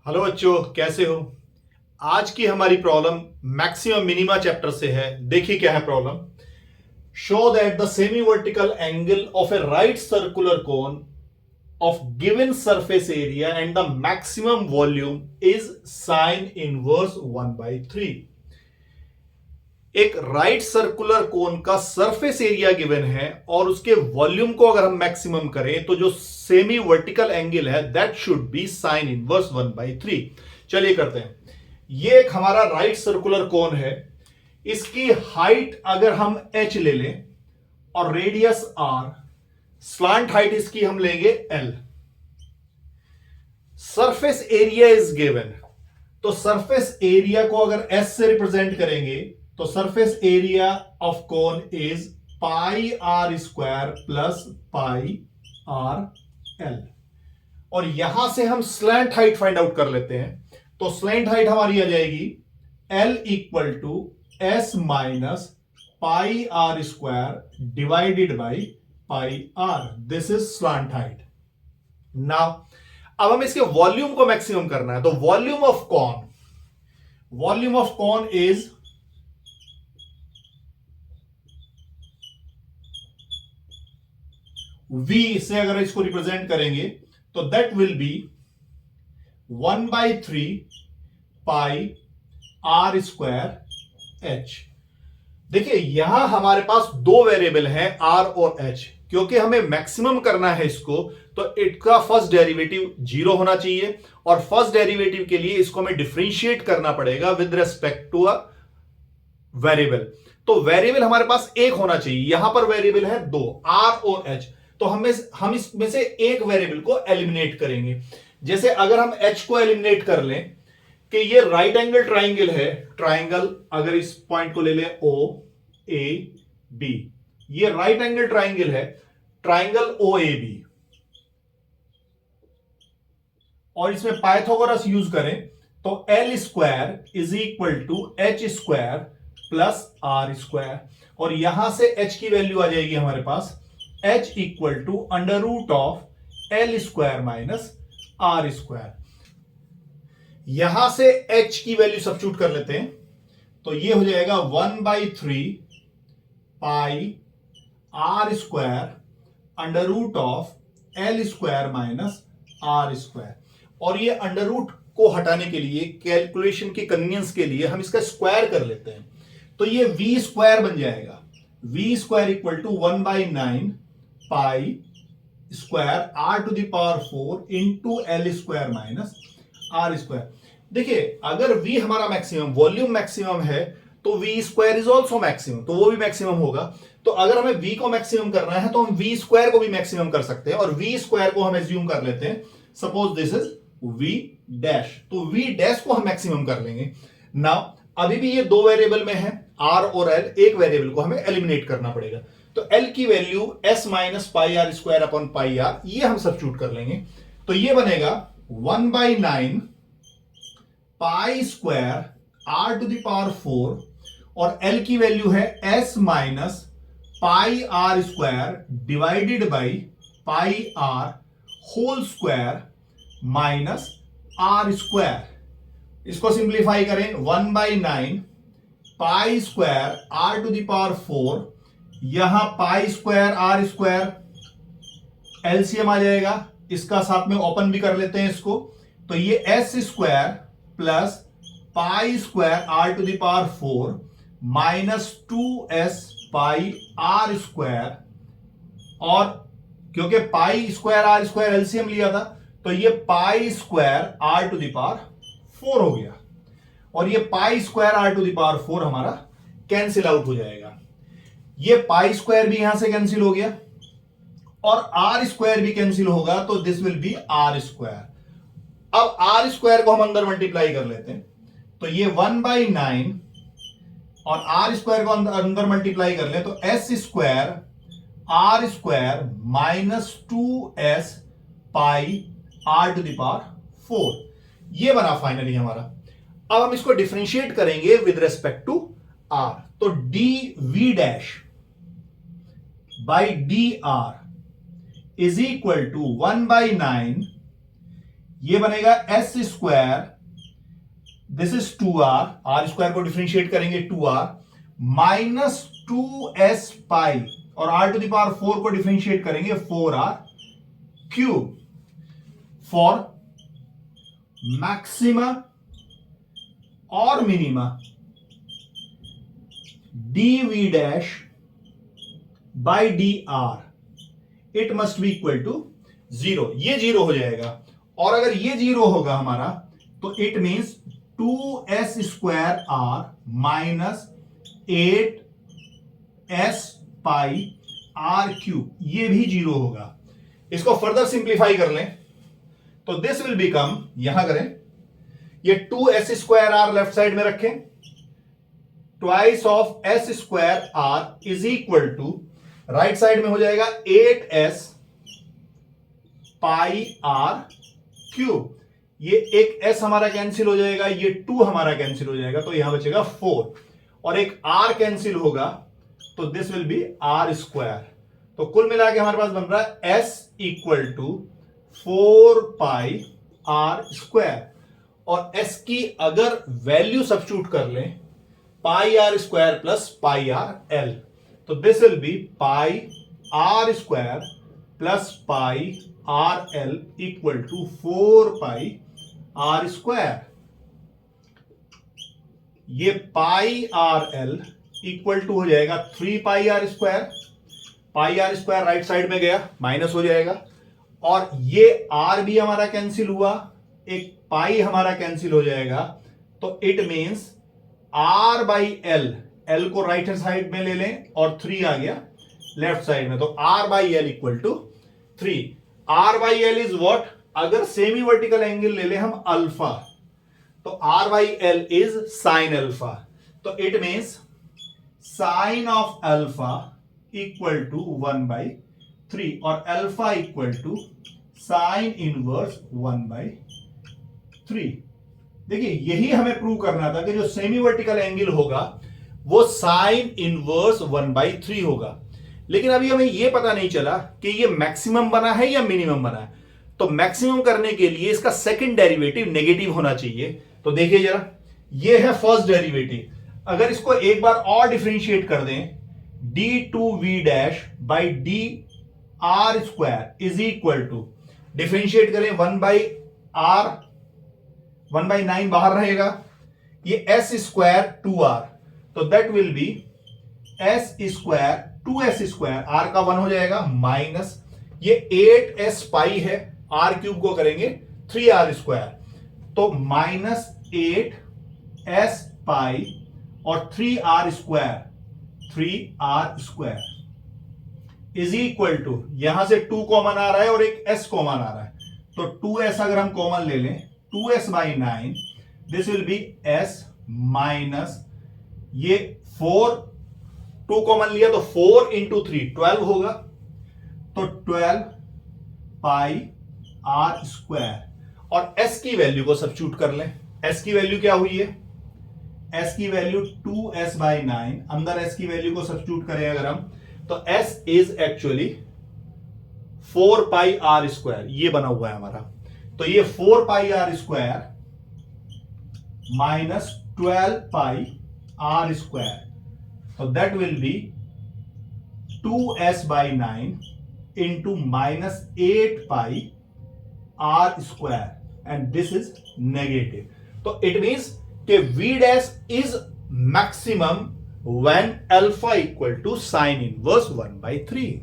Hello बच्चों, कैसे हो। आज की हमारी प्रॉब्लम मैक्सिमम मिनिमा चैप्टर से है। देखिए क्या है problem. Show that the semi vertical angle of A right circular cone of given surface area and the maximum volume is sine inverse 1 by 3। एक राइट सर्कुलर कोन का surface area given है और उसके वॉल्यूम को अगर हम maximum करें तो जो सेमी वर्टिकल एंगल है that should be sign inverse 1/3। चलिए करते हैं। ये एक हमारा राइट सर्कुलर कोन है। इसकी हाइट अगर हम h ले लें और रेडियस r, स्लांट हाइट इसकी हम लेंगे l। Surface area is given, तो सरफेस एरिया को अगर s से रिप्रेजेंट करेंगे तो surface area of cone is pi r square plus pi r l. और यहां से हम स्लैंट हाइट फाइंड आउट कर लेते हैं। तो स्लैंट हाइट हमारी आ जाएगी l equal to s minus pi r square divided by pi r. This is slant height. Now अब हम इसके वॉल्यूम को मैक्सिमम करना है। तो volume of cone is V से अगर इसको रिप्रेजेंट करेंगे तो that will be 1/3 pi r square h. देखिए यहां हमारे पास दो वेरिएबल हैं आर और एच। क्योंकि हमें मैक्सिमम करना है इसको तो इसका फर्स्ट डेरिवेटिव 0 होना चाहिए और फर्स्ट डेरिवेटिव के लिए इसको हमें डिफरेंशिएट करना पड़ेगा with respect to a variable. तो वेरिएबल हमारे पास एक होना चाहिए। यहां पर वेरिएबल है दो, आर और एच। तो हम इसमें से एक वेरिएबल को एलिमिनेट करेंगे। जैसे अगर हम एच को एलिमिनेट कर लें कि ये राइट एंगल ट्राइंगल है। ट्राइंगल अगर इस पॉइंट को ले लें ओ ए बी, ये राइट एंगल ट्राइंगल है, ट्राइंगल ओ ए बी। और इसमें पाइथागोरस यूज करें तो l square is equal to h square plus r square. और यहां से एच की वैल्यू आ जाएगी हमारे पास h equal to under root of L square minus r square. यहां से h की वैल्यू सब्स्टिट्यूट कर लेते हैं तो ये हो जाएगा 1/3 pi r square under root of L square minus r square. और ये अंडर रूट को हटाने के लिए कैलकुलेशन की कन्वीनियंस के लिए हम इसका स्क्वायर कर लेते हैं। तो ये v स्क्वायर बन जाएगा। v square equal to 1/9 pi square r to the power 4 into l square minus r square. देखिए अगर v हमारा मैक्सिमम वॉल्यूम मैक्सिमम है तो v square is also maximum, तो वो भी मैक्सिमम होगा। तो अगर हमें v को मैक्सिमम करना है तो हम v स्क्वायर को भी मैक्सिमम कर सकते हैं। और v स्क्वायर को हम एज्यूम कर लेते हैं, suppose this is v dash, तो v डैश को हम मैक्सिमम कर लेंगे। नाउ अभी भी ये दो वेरिएबल में है r और l, एक वेरिएबल को हमें एलिमिनेट करना पड़ेगा। तो l की value s minus pi r square upon pi r, ये हम सब्स्टिट्यूट कर लेंगे। तो ये बनेगा 1/9 pi square r to the power 4 और l की वैल्यू है s minus pi r square divided by pi r whole square minus r square. इसको सिंप्लीफाई करें 1/9 pi square r to the power 4, यहां pi square r square LCM आ जाएगा, इसका साथ में ओपन भी कर लेते हैं इसको। तो ये s square plus pi square r to the power 4 minus 2s pi r square. और क्योंकि pi square r square LCM लिया था तो ये pi square r to the power 4 हो गया। और ये pi square r to the power 4 हमारा कैंसिल आउट हो जाएगा। ये पाई स्क्वायर भी यहां से कैंसिल हो गया और आर स्क्वायर भी कैंसिल होगा, तो this will be r square. अब आर स्क्वायर को हम अंदर मल्टीप्लाई कर लेते हैं तो ये 1/9 और आर स्क्वायर को अंदर मल्टीप्लाई कर ले तो s square r square minus 2s pi r to the power 4, ये बना फाइनली हमारा। अब हम इसको डिफरेंशिएट करेंगे विद रेस्पेक्ट टू आर। तो d v dash by d r is equal to 1/9 ये बनेगा s square, this is 2r, r square को डिफरेंशिएट करेंगे 2r माइनस 2s पाई, और r टू द पावर 4 को डिफरेंशिएट करेंगे 4r क्यूब, फॉर मैक्सिमा और minima dv dash by d r it must be equal to 0। ये 0 हो जाएगा, और अगर ये 0 होगा हमारा तो it means 2s square r minus 8s pi r cube, ये भी 0 होगा। इसको फर्दर सिंप्लीफाई कर लें तो दिस विल बिकम, यहां करें, ये 2s square are left side में रखें, twice of s square r is equal to, right side में हो जाएगा 8s पाई आर क्यूब, ये एक s हमारा कैंसिल हो जाएगा, ये 2 हमारा कैंसिल हो जाएगा, तो यहां बचेगा 4, और एक r कैंसिल होगा तो this will B r square. तो कुल मिला के हमारे पास बन रहा है s equal to 4 pi r square, और s की अगर वैल्यू सब्स्टिट्यूट कर लें pi r square plus pi r L, तो this will be pi r square plus pi r L equal to 4 pi r square. ये pi r L equal to हो जाएगा 3 pi r square, pi r square right side में गया minus हो जाएगा, और ये आर भी हमारा कैंसिल हुआ, एक पाई हमारा कैंसिल हो जाएगा, तो it means r by l, l को राइट हैंड साइड में ले लें और 3 आ गया लेफ्ट साइड में, तो r by L equal to 3। R by L is what, अगर सेमी वर्टिकल एंगल ले लें हम अल्फा, तो r by L is sine alpha, तो it means sine of alpha equal to 1/3, और alpha equal to sine inverse 1/3। देखिए यही हमें प्रूव करना था कि जो सेमी वर्टिकल एंगल होगा वो साइन इनवर्स 1/3 होगा, लेकिन अभी हमें यह पता नहीं चला कि ये मैक्सिमम बना है या मिनिमम बना है। तो मैक्सिमम करने के लिए इसका सेकंड डेरिवेटिव नेगेटिव होना चाहिए। तो देखिए जरा, ये है फर्स्ट डेरिवेटिव, अगर इसको एक बार और डिफरेंशिएट कर दें d2v dash by d r square is equal to, differentiate करें 1/r, 1/9 बाहर रहेगा, ये s स्क्वायर 2r, तो that will B s square 2s square, r का 1 हो जाएगा माइनस ये 8s पाई है, r क्यूब को करेंगे 3r स्क्वायर, तो माइनस 8s पाई और 3r square, 3r square is equal to, यहां से 2 कॉमन आ रहा है और एक s कॉमन आ रहा है, तो 2s अगर हम कॉमन ले लें 2s/9, this will B s minus ये 4, 2 कॉमन लिया तो 4 इंटू 3 12 होगा, तो 12 पाई आर स्क्वायर, और s की वैल्यू को सब्स्टिट्यूट कर लें। s की वैल्यू क्या हुई है, s की वैल्यू 2s/9, अंदर s की वैल्यू को सब्स्टिट्यूट करें अगर हम, तो s is actually 4 pi r square, ये बना हुआ है हमारा, तो ये 4 pi r square minus 12 pi r square, तो that will be 2s/9 into minus 8 pi r square, and this is negative. तो इट मींस कि v dash is maximum when alpha equal to sine inverse 1/3।